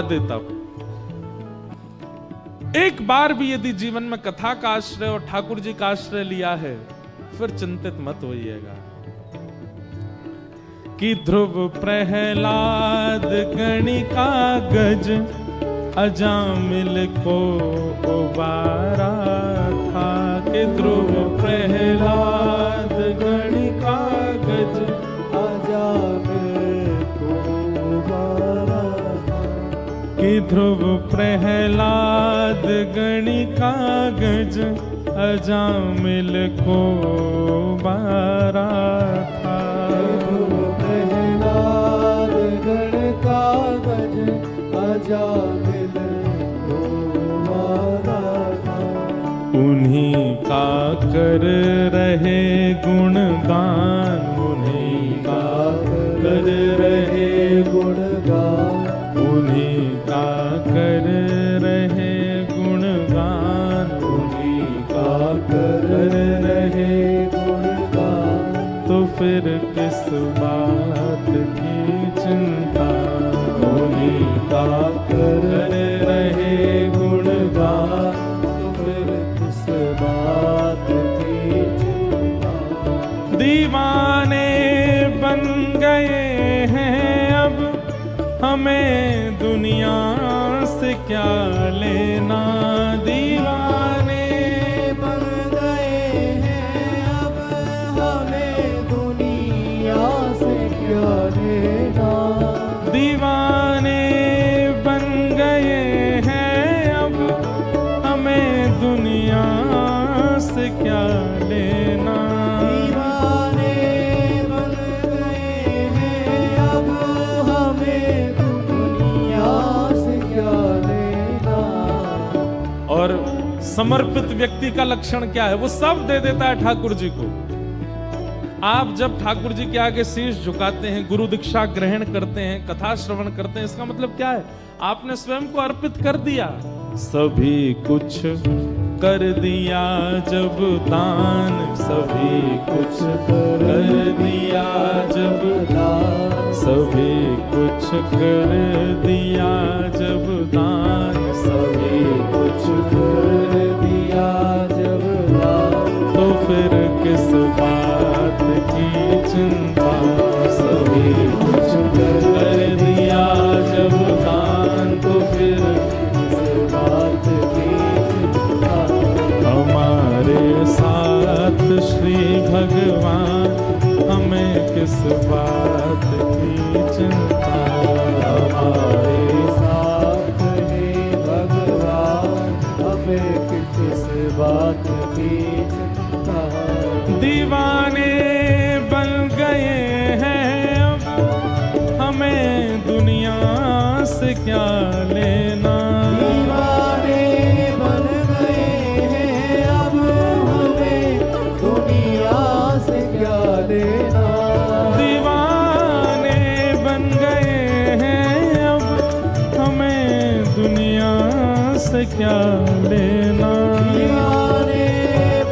देता हूं। एक बार भी यदि जीवन में कथा का आश्रय और ठाकुर जी का आश्रय लिया है, फिर चिंतित मत होइएगा कि ध्रुव प्रहलाद गणिका गज अजामिल को उबारा था। कि ध्रुव प्रहलाद गणिका गज अजामिल को उबारा था। कि ध्रुव प्रहलाद गणिका गज अजामिल को उबारा था। प्रहलाद गणिका गज अजामिल को उबारा था। उन्हीं का कर रहे गुणगान, उन्हीं का कर रहे गुणगान, उन्हीं का कर रहे गुणगान, उन्हीं का कर रहे गुणगान। तो फिर किस बात की चिंता, उन्हीं का कर रहे गुणगान। तो फिर किस बात की चिंता। दीवाने बन गए हैं अब, हमें दुनिया से क्या लेना। दीवाने बन गए हैं अब, हमें दुनिया से क्या लेना। दीवाने बन गए हैं अब, हमें दुनिया से क्या लेना। दीवाने बन गए हैं अब, हमें और समर्पित व्यक्ति का लक्षण क्या है? वो सब दे देता है ठाकुर जी को। आप जब ठाकुर जी के आगे शीश झुकाते हैं, गुरु दीक्षा ग्रहण करते हैं, कथा श्रवण करते हैं, इसका मतलब क्या है? आपने स्वयं को अर्पित कर दिया। सभी कुछ कर दिया जब दान, सभी कुछ कर दिया जब दान, सभी कुछ कर दिया जब दान, सभी कुछ कर दिया जब दान। तो फिर किस बात की चिंता, सभी कुछ कर दिया जब दान। तो फिर किस बात की चिंता। हमारे साथ श्री भगवान, हमें किस बात की चिंता। हमारे साथ ही भगवान, हमें किस बात की चिंता। दीवाने बन गए हैं अब, हमें दुनिया से क्या लेना। दीवाने बन गए हैं अब, हमें दुनिया से क्या लेना। दीवाने बन गए हैं अब, हमें दुनिया से क्या लेना। दीवाने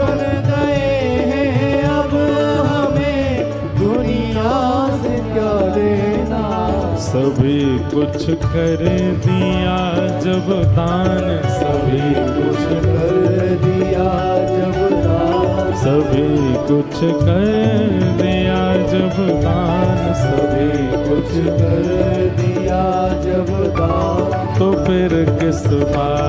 बन गए हैं अब, हमें दुनिया से क्या लेना। सभी कुछ कर दिया जब दान, सभी कुछ कर दिया जब दान, सभी कुछ कर दिया जब दान, सभी कुछ कर दिया जब दान। तो फिर किस बात